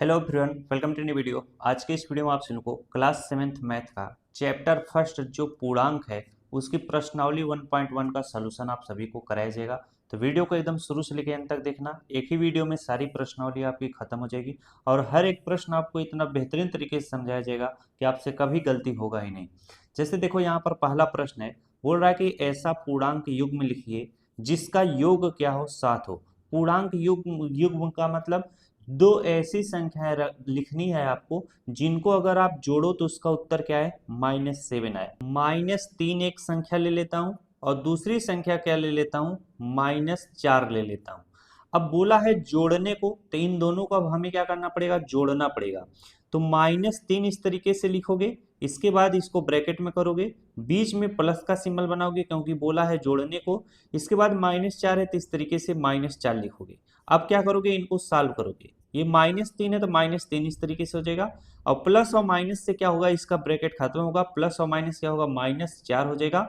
Hello everyone, welcome to new video. आज के इस वीडियो में आप सभी को क्लास 7th मैथ का चैप्टर फर्स्ट जो पूर्णांक है उसकी प्रश्नावली 1.1 का सलूशन आप सभी को कराया जाएगा। तो वीडियो को एकदम शुरू से लेकर अंत तक देखना। एक ही वीडियो में सारी प्रश्नावली आपकी खत्म हो जाएगी और हर एक प्रश्न आपको इतना बेहतरीन तरीके से समझाया जाएगा कि आपसे कभी गलती होगा ही नहीं। जैसे देखो यहाँ पर पहला प्रश्न है, बोल रहा है कि ऐसा पूर्णांक युग्म लिखिए जिसका योग क्या हो 7 हो। पूर्णांक युग्म युग्म का मतलब दो ऐसी संख्याएं लिखनी है आपको जिनको अगर आप जोड़ो तो उसका उत्तर क्या है, -7 आए। -3 एक संख्या ले लेता हूं और दूसरी संख्या क्या ले लेता हूं, -4 ले लेता हूं। अब बोला है जोड़ने को, तो इन दोनों को अब हमें क्या करना पड़ेगा, जोड़ना पड़ेगा। तो -3 इस तरीके से लिखोगे, इसके बाद इसको ब्रैकेट में करोगे, बीच में प्लस का सिंबल बनाओगे क्योंकि बोला है जोड़ने को। इसके बाद -4 है तो इस तरीके से -4 लिखोगे। अब क्या करोगे, इनको सॉल्व करोगे। ये -3 है तो -3 इस तरीके से हो जाएगा और प्लस और माइनस से क्या होगा, इसका ब्रैकेट खत्म होगा, प्लस और माइनस क्या होगा, -4 हो जाएगा।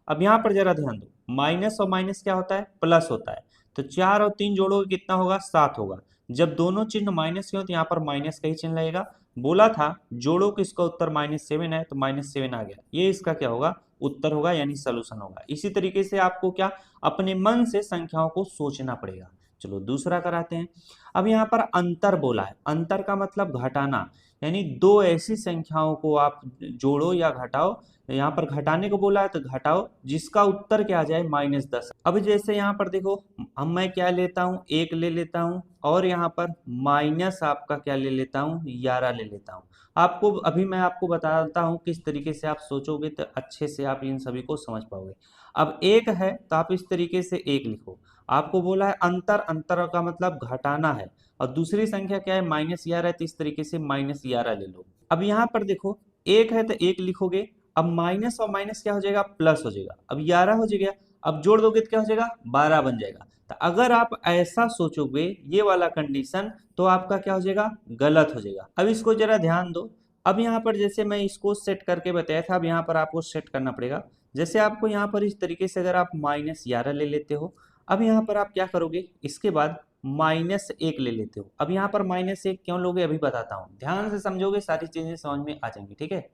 अब यहाँ पर जरा ध्यान दो, माइनस और माइनस क्या होता है, प्लस होता है। तो 4 और 3 जोड़ोगे कितना होगा, 7 होगा। जब दोनों चिन्ह माइनस के हो तो यहाँ पर माइनस का ही चिन्ह लगेगा। बोला था जोड़ो कि इसका उत्तर -7 है तो -7 आ गया। ये इसका क्या होगा, उत्तर होगा, यानी सोल्यूशन होगा। इसी तरीके से आपको क्या, अपने मन से संख्याओं को सोचना पड़ेगा। चलो दूसरा कराते हैं। अब यहाँ पर अंतर बोला है, अंतर का मतलब घटाना, यानी दो ऐसी संख्याओं को आप जोड़ो या घटाओ। यहाँ पर घटाने को बोला है तो घटाओ जिसका उत्तर क्या आ जाए, -10। अब जैसे यहाँ पर देखो, अब मैं क्या लेता हूँ, 1 ले लेता हूँ और यहाँ पर माइनस आपका क्या ले लेता हूँ, 11 ले लेता हूँ। आपको अभी मैं आपको बताता हूँ किस तरीके से आप सोचोगे तो अच्छे से आप इन सभी को समझ पाओगे। अब 1 है तो आप इस तरीके से 1 लिखो। आपको बोला है अंतर, अंतर का मतलब घटाना है और दूसरी संख्या क्या है, -11 है तो इस तरीके से -11 ले लो। अब यहाँ पर देखो, 1 है तो 1 लिखोगे। अब माइनस और माइनस क्या हो जाएगा, प्लस हो जाएगा। अब 11 हो जाएगा, अब जोड़ दोगे तो क्या हो जाएगा, 12 बन जाएगा। तो अगर आप ऐसा सोचोगे ये वाला कंडीशन, तो आपका क्या हो जाएगा, गलत हो जाएगा। अब इसको जरा ध्यान दो। अब यहाँ पर जैसे मैं इसको सेट करके बताया था, अब यहाँ पर आपको सेट करना पड़ेगा। जैसे आपको यहाँ पर इस तरीके से अगर आप -11 ले लेते हो, अब यहाँ पर आप क्या करोगे, इसके बाद -1 ले लेते हो। अब यहाँ पर -1 क्यों लोगे अभी बताता हूँ, ध्यान से समझोगे सारी चीजें समझ में आ जाएंगी, ठीक है।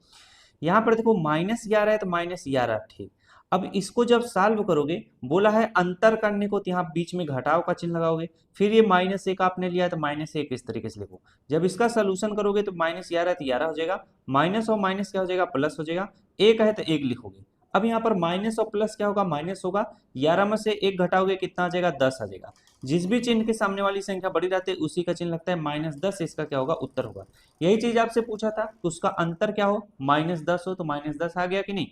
यहाँ पर देखो -11 है तो -11, ठीक। अब इसको जब सॉल्व करोगे, बोला है अंतर करने को, तो यहाँ बीच में घटाव का चिन्ह लगाओगे। फिर ये -1 आपने लिया है तो -1 इस तरीके से लिखो। जब इसका सोल्यूशन करोगे तो -11 तो 11 हो जाएगा, माइनस और माइनस क्या हो जाएगा, प्लस हो जाएगा। 1 है तो 1 लिखोगे। अब यहाँ पर माइनस और प्लस क्या होगा, माइनस होगा। 11 में से 1 घटाओगे कितना आ जाएगा, 10 आ जाएगा। जिस भी चिन्ह के सामने वाली संख्या बड़ी रहती है उसी का चिन्ह लगता है -10, इसका क्या होगा, उत्तर होगा। यही चीज आपसे पूछा था तो उसका अंतर क्या हो, -10 हो तो -10 आ गया कि नहीं।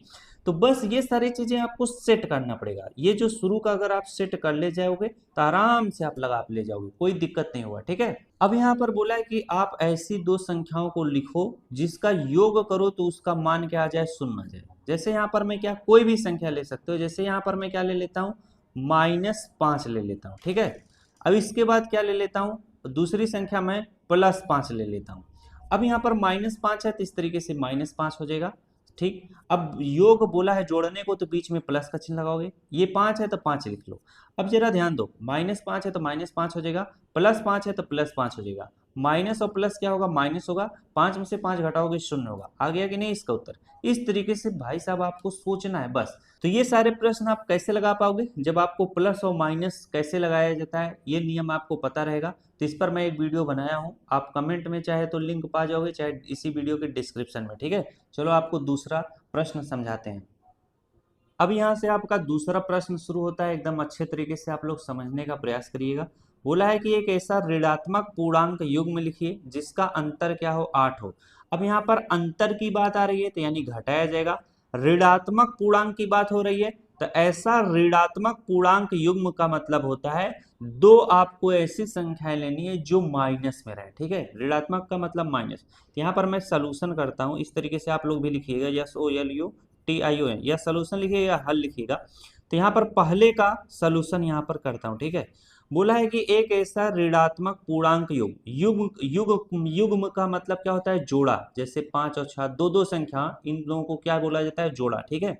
तो बस ये सारी चीजें आपको सेट करना पड़ेगा। ये जो शुरू का अगर आप सेट कर ले जाओगे तो आराम से आप लगा ले जाओगे, कोई दिक्कत नहीं होगा, ठीक है। अब यहाँ पर बोला है कि आप ऐसी दो संख्याओं को लिखो जिसका योग करो तो उसका मान क्या आ जाए, 0 आ जाए। जैसे यहाँ पर मैं क्या, कोई भी संख्या ले सकते हो। जैसे यहाँ पर मैं क्या ले लेता हूँ, -5 ले लेता हूँ, ठीक है। अब इसके बाद क्या ले लेता हूँ, दूसरी संख्या में +5 ले लेता हूँ। अब यहाँ पर -5 है तो इस तरीके से -5 हो जाएगा, ठीक। अब योग बोला है जोड़ने को तो बीच में प्लस का चिन्ह लगाओगे। ये 5 है तो 5 लिख लो। अब जरा ध्यान दो, -5 है तो -5 हो जाएगा, +5 है तो +5 हो जाएगा। माइनस और प्लस क्या होगा, माइनस होगा। 5 में से 5 घटाओगे 0 होगा। आ गया कि नहीं इसका उत्तर। इस तरीके से भाई साहब आपको सोचना है बस। तो ये सारे प्रश्न आप कैसे लगा पाओगे, जब आपको प्लस और माइनस कैसे लगाया जाता है ये नियम आपको पता रहेगा। तो इस पर मैं एक वीडियो बनाया हूँ, आप कमेंट में चाहे तो लिंक पा जाओगे, चाहे इसी वीडियो के डिस्क्रिप्शन में, ठीक है। चलो आपको दूसरा प्रश्न समझाते हैं। अब यहाँ से आपका दूसरा प्रश्न शुरू होता है, एकदम अच्छे तरीके से आप लोग समझने का प्रयास करिएगा। बोला है कि एक ऐसा ऋणात्मक पूर्णांक युग्म लिखिए जिसका अंतर क्या हो, 8 हो। अब यहाँ पर अंतर की बात आ रही है तो यानी घटाया जाएगा। ऋणात्मक पूर्णांक की बात हो रही है तो ऐसा ऋणात्मक पूर्णांक युग्म का मतलब होता है दो आपको ऐसी संख्याएं लेनी है जो माइनस में रहे, ठीक है। ऋणात्मक का मतलब माइनस। यहाँ पर मैं सॉल्यूशन करता हूँ, इस तरीके से आप लोग भी लिखिएगा, SOLUTION, या सॉल्यूशन लिखिएगा या हल लिखिएगा। तो यहाँ पर पहले का सॉल्यूशन यहाँ पर करता हूँ, ठीक है। बोला है कि एक ऐसा ऋणात्मक पूर्णांक युग्म का मतलब क्या होता है, जोड़ा। जैसे 5 और 6 दो दो संख्या, इन दोनों को क्या बोला जाता है, जोड़ा, ठीक है।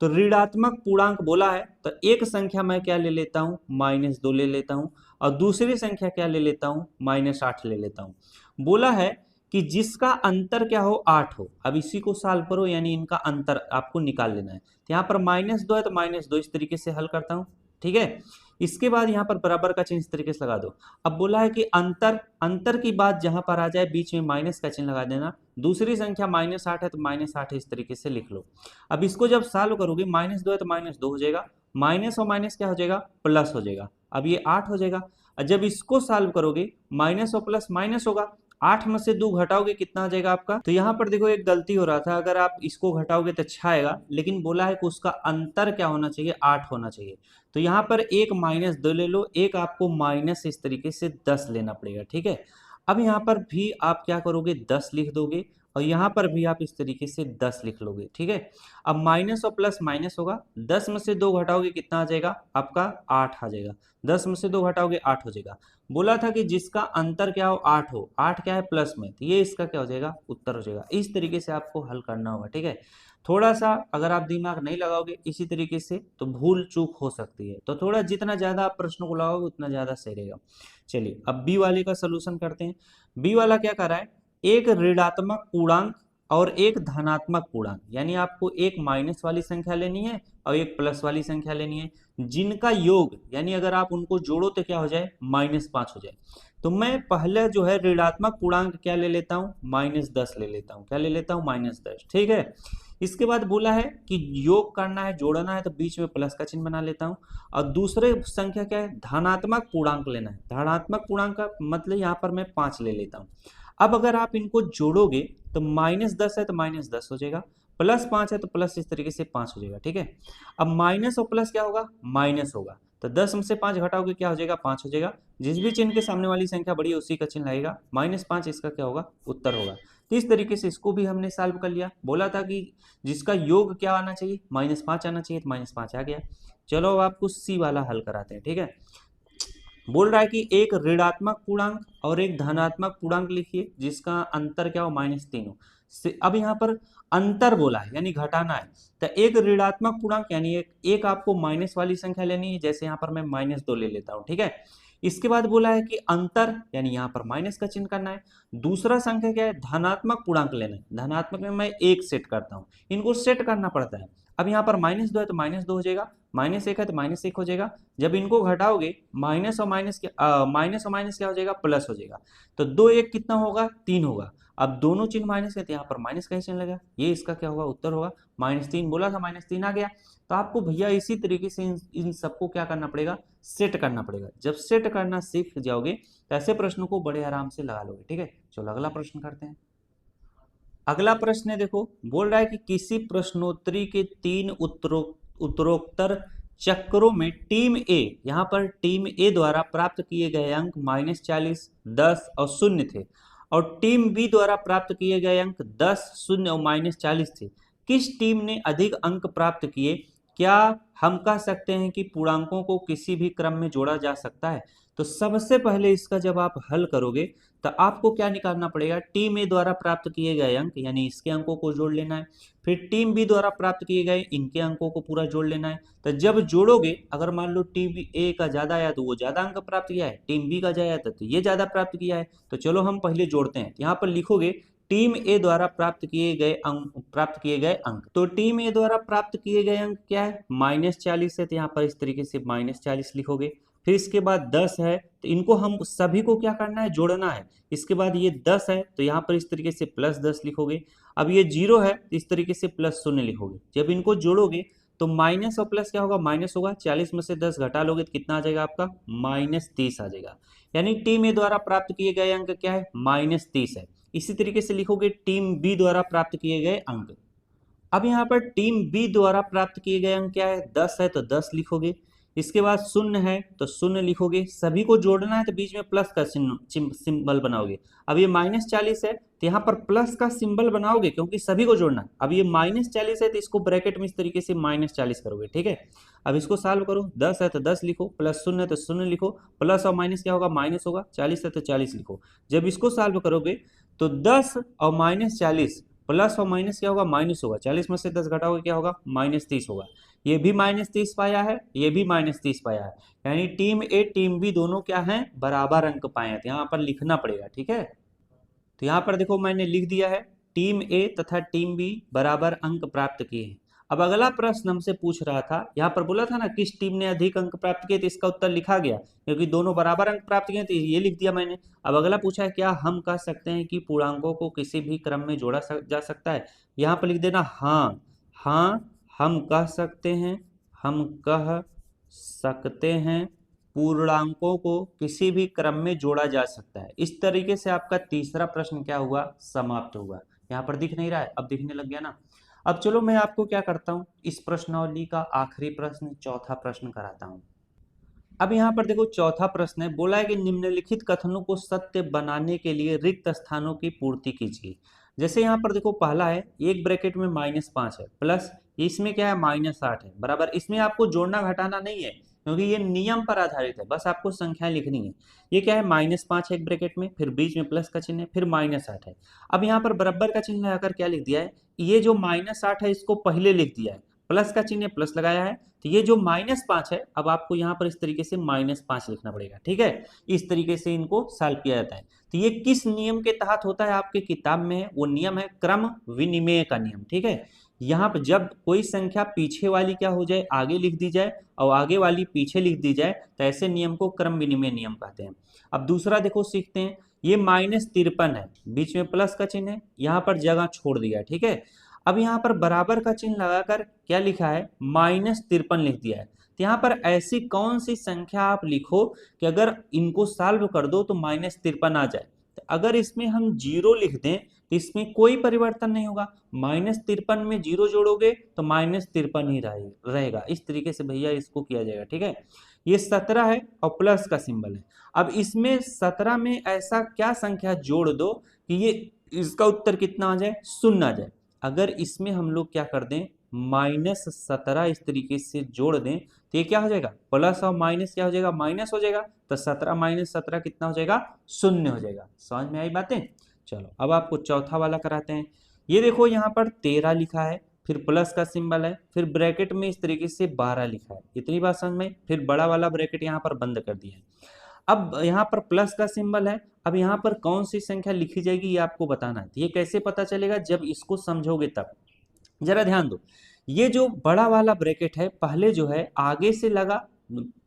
तो ऋणात्मक पूर्णांक बोला है तो एक संख्या मैं क्या ले लेता हूँ, -2 ले लेता हूँ और दूसरी संख्या क्या ले लेता हूँ, -8 ले लेता हूँ। बोला है कि जिसका अंतर क्या हो 8 हो। अब इसी को सॉल्व करो, यानी इनका अंतर आपको निकाल लेना है। तो यहाँ पर -2 है तो -2 इस तरीके से हल करता हूँ, ठीक है। इसके बाद यहाँ पर बराबर का चिन्ह इस तरीके से लगा दो। अब बोला है कि अंतर, अंतर की बात जहां पर आ जाए बीच में माइनस का चिन्ह लगा देना। दूसरी संख्या -8 है तो -8 इस तरीके से लिख लो। अब इसको जब सॉल्व करोगे -2 है तो -2 हो जाएगा, माइनस और माइनस क्या हो जाएगा, प्लस हो जाएगा। अब ये 8 हो जाएगा। और जब इसको सॉल्व करोगे माइनस और प्लस माइनस होगा, 8 में से 2 घटाओगे कितना आ जाएगा आपका। तो यहाँ पर देखो एक गलती हो रहा था, अगर आप इसको घटाओगे तो अच्छा आएगा, लेकिन बोला है कि उसका अंतर क्या होना चाहिए, 8 होना चाहिए। तो यहाँ पर एक -2 ले लो, एक आपको माइनस इस तरीके से 10 लेना पड़ेगा, ठीक है। अब यहाँ पर भी आप क्या करोगे, 10 लिख दोगे, और यहाँ पर भी आप इस तरीके से 10 लिख लोगे, ठीक है। अब माइनस और प्लस माइनस होगा, 10 में से 2 घटाओगे कितना आ जाएगा आपका, 8 आ जाएगा। 10 में से 2 घटाओगे 8 हो जाएगा। बोला था कि जिसका अंतर क्या हो 8 हो, 8 क्या है प्लस में, तो ये इसका क्या हो जाएगा, उत्तर हो जाएगा। इस तरीके से आपको हल करना होगा, ठीक है। थोड़ा सा अगर आप दिमाग नहीं लगाओगे इसी तरीके से तो भूल चूक हो सकती है, तो थोड़ा जितना ज्यादा आप प्रश्नों को लगाओगे उतना ज्यादा सही रहेगा। चलिए अब बी वाले का सलूशन करते हैं। बी वाला क्या कर रहा है, एक ऋणात्मक पूर्णांक और एक धनात्मक पूर्णांक, यानी आपको एक माइनस वाली संख्या लेनी है और एक प्लस वाली संख्या लेनी है, जिनका योग यानी अगर आप उनको जोड़ो तो क्या हो जाए, -5 हो जाए। तो मैं पहले जो है ऋणात्मक पूर्णांक क्या ले लेता हूँ, -10 ले लेता हूँ। क्या ले लेता हूँ, -10, ठीक है। इसके बाद बोला है कि योग करना है, जोड़ना है, तो बीच में प्लस का चिन्ह बना लेता हूँ। और दूसरे संख्या क्या है, धनात्मक पूर्णांक लेना है। धनात्मक पूर्णांक का मतलब यहाँ पर मैं 5 ले लेता हूँ। अब अगर आप इनको जोड़ोगे तो -10 है तो -10 हो जाएगा, +5 है तो प्लस इस तरीके से 5 हो जाएगा, ठीक है। अब माइनस और प्लस क्या होगा, माइनस होगा, तो 10 में से 5 घटाओगे क्या हो जाएगा, 5 हो जाएगा। जिस भी चिन्ह के सामने वाली संख्या बड़ी है उसी का चिन्ह लगेगा, -5 इसका क्या होगा, उत्तर होगा। तो इस तरीके से इसको भी हमने सॉल्व कर लिया। बोला था कि जिसका योग क्या आना चाहिए, -5 आना चाहिए, तो -5 आ गया। चलो अब आपको सी वाला हल कराते हैं, ठीक है। बोल रहा है कि एक ऋणात्मक पूर्णांक और एक धनात्मक पूर्णांक लिखिए जिसका अंतर क्या हो, -3 हो। अब यहाँ पर अंतर बोला है यानी घटाना है, तो एक ऋणात्मक पूर्णांक यानी एक आपको माइनस वाली संख्या लेनी है, जैसे यहाँ पर मैं -2 ले लेता हूँ, ठीक है। इसके बाद बोला है कि अंतर यानी यहाँ पर माइनस का चिन्ह करना है। दूसरा संख्या क्या है, धनात्मक पूर्णांक लेना है। धनात्मक में मैं 1 सेट करता हूँ, इनको सेट करना पड़ता है। अब यहाँ पर -2 है तो -2 हो जाएगा, -1 है तो -1 हो जाएगा। जब इनको घटाओगे माइनस और माइनस क्या हो जाएगा, प्लस हो जाएगा। तो 2 1 कितना होगा, 3 होगा। अब दोनों चिन्ह माइनस है तो यहाँ पर माइनस का ही चिन्ह लगा, ये इसका क्या होगा, उत्तर होगा। -3 बोला था, -3 आ गया। तो आपको भैया इसी तरीके से इन सबको क्या करना पड़ेगा, सेट करना पड़ेगा। जब सेट करना सीख जाओगे तो ऐसे प्रश्नों को बड़े आराम से लगा लोगे, ठीक है। चलो अगला प्रश्न करते हैं। अगला प्रश्न है, देखो बोल रहा है कि किसी प्रश्नोत्तरी के 3 उत्तरोत्तर चक्रों में टीम ए, यहाँ पर टीम ए द्वारा प्राप्त किए गए अंक -40, 10 और 0 थे, और टीम बी द्वारा प्राप्त किए गए अंक 10, 0 और -40 थे। किस टीम ने अधिक अंक प्राप्त किए? क्या हम कह सकते हैं कि पूर्णांकों को किसी भी क्रम में जोड़ा जा सकता है? तो सबसे पहले इसका जब आप हल करोगे तो आपको क्या निकालना पड़ेगा, टीम ए द्वारा प्राप्त किए गए अंक यानी इसके अंकों को जोड़ लेना है, फिर टीम बी द्वारा प्राप्त किए गए इनके अंकों को पूरा जोड़ लेना है। तो जब जोड़ोगे, अगर मान लो टीम ए का ज्यादा आया तो वो ज्यादा अंक प्राप्त किया है, टीम बी का ज्यादा था तो ये ज्यादा प्राप्त किया है। तो चलो हम पहले जोड़ते हैं। यहाँ पर लिखोगे टीम ए द्वारा प्राप्त किए गए अंक। तो टीम ए द्वारा प्राप्त किए गए अंक क्या है, -40 है, तो यहाँ पर इस तरीके से -40 लिखोगे। फिर इसके बाद 10 है, तो इनको हम सभी को क्या करना है, जोड़ना है। इसके बाद ये 10 है तो यहाँ पर इस तरीके से +10 लिखोगे। अब ये 0 है तो इस तरीके से +0 लिखोगे। जब इनको जोड़ोगे तो माइनस और प्लस क्या होगा, माइनस होगा। 40 में से 10 घटा लोगे तो कितना आ जाएगा आपका, -30 आ जाएगा। यानी टीम ए द्वारा प्राप्त किए गए अंक क्या है, -30 है। इसी तरीके से लिखोगे टीम बी द्वारा प्राप्त किए गए अंक। अब यहाँ पर टीम बी द्वारा प्राप्त किए गए अंक क्या है, 10 है तो 10 लिखोगे। इसके बाद 0 है तो 0 लिखोगे। सभी को जोड़ना है तो बीच में प्लस का सिंबल बनाओगे। अब ये -40 है तो यहाँ पर प्लस का सिंबल बनाओगे क्योंकि सभी को जोड़ना है। अब ये -40 है तो इसको ब्रैकेट में इस तरीके से -40 करोगे, ठीक है। अब इसको सॉल्व करो, 10 है तो 10 लिखो, +0 है तो 0 लिखो, प्लस और माइनस क्या होगा, माइनस होगा। 40 है तो 40 लिखो। जब इसको सॉल्व करोगे तो 10 और -40 प्लस और माइनस क्या होगा, माइनस होगा। 40 में से 10 घटाओगे क्या होगा, -30 होगा। ये भी -30 पाया है, ये भी -30 पाया है। यानी टीम ए टीम बी दोनों क्या हैं, बराबर अंक पाए हैं। यहाँ पर लिखना पड़ेगा, ठीक है। तो यहाँ पर देखो मैंने लिख दिया है टीम ए तथा टीम बी बराबर अंक प्राप्त किए हैं। अब अगला प्रश्न हमसे पूछ रहा था, यहाँ पर बोला था ना किस टीम ने अधिक अंक प्राप्त किए, तो इसका उत्तर लिखा गया क्योंकि दोनों बराबर अंक प्राप्त किए, तो ये लिख दिया मैंने। अब अगला पूछा है क्या हम कह सकते हैं कि पूर्णांकों को किसी भी क्रम में जोड़ा जा सकता है। यहाँ पर लिख देना हाँ, हाँ हम कह सकते हैं, हम कह सकते हैं पूर्णांकों को किसी भी क्रम में जोड़ा जा सकता है। इस तरीके से आपका तीसरा प्रश्न क्या हुआ, समाप्त हुआ। यहाँ पर दिख नहीं रहा है, अब दिखने लग गया ना। अब चलो मैं आपको क्या करता हूँ, इस प्रश्नावली का आखिरी प्रश्न चौथा प्रश्न कराता हूँ। अब यहाँ पर देखो चौथा प्रश्न है, बोला है कि निम्नलिखित कथनों को सत्य बनाने के लिए रिक्त स्थानों की पूर्ति कीजिए। जैसे यहाँ पर देखो पहला है एक ब्रैकेट में -5 है प्लस इसमें क्या है -8 है बराबर, इसमें आपको जोड़ना घटाना नहीं है क्योंकि ये नियम पर आधारित है, बस आपको संख्याएं लिखनी है। ये क्या है -5 है एक ब्रैकेट में, फिर बीच में प्लस का चिन्ह है, फिर -8 है। अब यहाँ पर बराबर का चिन्ह लगाकर क्या लिख दिया है, ये जो -8 है इसको पहले लिख दिया है, प्लस का चिन्ह प्लस लगाया है, तो ये जो -5 है अब आपको यहाँ पर इस तरीके से -5 लिखना पड़ेगा, ठीक है। इस तरीके से इनको सॉल्व किया जाता है। तो ये किस नियम के तहत होता है आपके किताब में है, वो नियम है क्रम विनिमय का नियम, ठीक है। यहाँ पर जब कोई संख्या पीछे वाली क्या हो जाए आगे लिख दी जाए और आगे वाली पीछे लिख दी जाए तो ऐसे नियम को क्रम विनिमय नियम कहते हैं। अब दूसरा देखो सीखते हैं, ये -53 है, बीच में प्लस का चिन्ह है, यहाँ पर जगह छोड़ दिया है, ठीक है। अब यहाँ पर बराबर का चिन्ह लगाकर क्या लिखा है, -53 लिख दिया है। तो यहाँ पर ऐसी कौन सी संख्या आप लिखो कि अगर इनको सॉल्व कर दो तो -53 आ जाए। तो अगर इसमें हम 0 लिख दें तो इसमें कोई परिवर्तन नहीं होगा, -53 में 0 जोड़ोगे तो -53 ही रहेगा। इस तरीके से भैया इसको किया जाएगा, ठीक है। ये 17 है और प्लस का सिंबल है। अब इसमें 17 में ऐसा क्या संख्या जोड़ दो कि ये इसका उत्तर कितना आ जाए, 0 आ जाए। अगर इसमें हम लोग क्या कर दें -17 इस तरीके से जोड़ दें तो ये क्या हो जाएगा, प्लस और माइनस क्या हो जाएगा, माइनस हो जाएगा। तो 17 - 17 कितना हो जाएगा, 0 हो जाएगा। समझ में आई बातें। चलो अब आपको चौथा वाला कराते हैं। ये देखो यहाँ पर 13 लिखा है, फिर प्लस का सिंबल है, फिर ब्रैकेट में इस तरीके से 12 लिखा है। इतनी बात समझ में, फिर बड़ा वाला ब्रैकेट यहाँ पर बंद कर दिया है। अब यहाँ पर प्लस का सिंबल है, अब यहाँ पर कौन सी संख्या लिखी जाएगी ये आपको बताना है। ये कैसे पता चलेगा, जब इसको समझोगे तब। जरा ध्यान दो, ये जो बड़ा वाला ब्रैकेट है पहले जो है आगे से लगा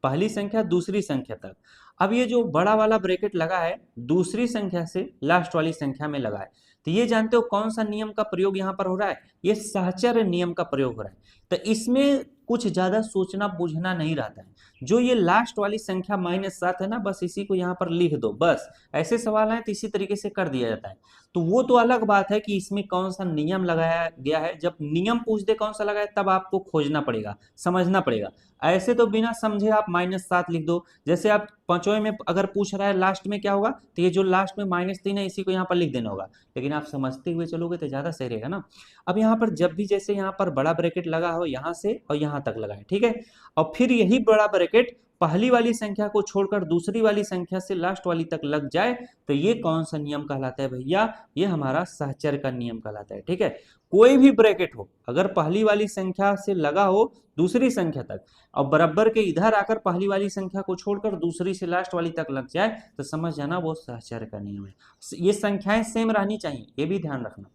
पहली संख्या दूसरी संख्या तक। अब ये जो बड़ा वाला ब्रैकेट लगा है दूसरी संख्या से लास्ट वाली संख्या में लगा है। तो ये जानते हो कौन सा नियम का प्रयोग यहाँ पर हो रहा है, ये सहचर्य नियम का प्रयोग हो रहा है। तो इसमें कुछ ज्यादा सोचना बूझना नहीं रहता है। जो ये लास्ट वाली संख्या -7 है ना, बस इसी को यहाँ पर लिख दो, बस। ऐसे सवाल हैं तो इसी तरीके से कर दिया जाता है। तो वो तो अलग बात है कि इसमें कौन सा नियम लगाया गया है। जब नियम पूछ दे कौन सा लगाया तब आपको खोजना पड़ेगा, समझना पड़ेगा। ऐसे तो बिना समझे आप -7 लिख दो। जैसे आप पांचवें में अगर पूछ रहा है लास्ट में क्या होगा, तो ये जो लास्ट में -3 है इसी को यहाँ पर लिख देना होगा। लेकिन आप समझते हुए चलोगे तो ज्यादा सही रहेगा ना। अब यहाँ पर जब भी जैसे यहाँ पर बड़ा ब्रैकेट लगा हो यहाँ से और यहाँ तक लगाए, ठीक है। और फिर यही बड़ा ब्रैकेट पहली वाली संख्या को छोड़कर दूसरी वाली संख्या से लास्ट वाली तक लग जाए तो ये कौन सा नियम कहलाता है भैया, ये हमारा सहचर्य का नियम कहलाता है, ठीक है। कोई भी ब्रैकेट हो अगर पहली वाली संख्या से लगा हो दूसरी संख्या तक और बराबर के इधर आकर पहली वाली संख्या को छोड़कर दूसरी से लास्ट वाली तक लग जाए तो समझ जाना वो सहचर्य का नियम है। ये संख्याएं सेम रहनी चाहिए, ये भी ध्यान रखना।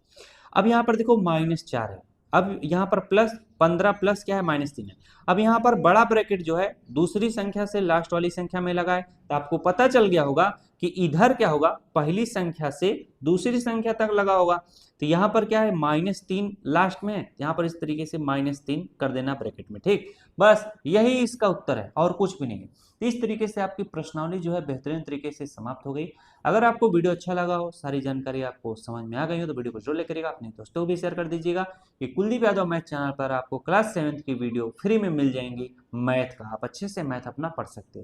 अब यहाँ पर देखो -4 है, अब यहाँ पर प्लस 15 प्लस क्या है -3 है। अब यहाँ पर बड़ा ब्रैकेट जो है दूसरी संख्या से लास्ट वाली संख्या में लगाए तो आपको पता चल गया होगा कि इधर क्या होगा, पहली संख्या से दूसरी संख्या तक लगा होगा। तो यहाँ पर क्या है -3 लास्ट में है, यहाँ पर इस तरीके से -3 कर देना ब्रैकेट में, ठीक। बस यही इसका उत्तर है और कुछ भी नहीं है। तो इस तरीके से आपकी प्रश्नावली जो है बेहतरीन तरीके से समाप्त हो गई। अगर आपको वीडियो अच्छा लगा हो, सारी जानकारी आपको समझ में आ गई हो तो वीडियो को जरूर करिएगा, अपने दोस्तों को भी शेयर कर दीजिएगा। कि कुलदीप यादव मैथ चैनल पर आपको क्लास 7th की वीडियो फ्री में मिल जाएंगी मैथ का, आप अच्छे से मैथ अपना पढ़ सकते हो।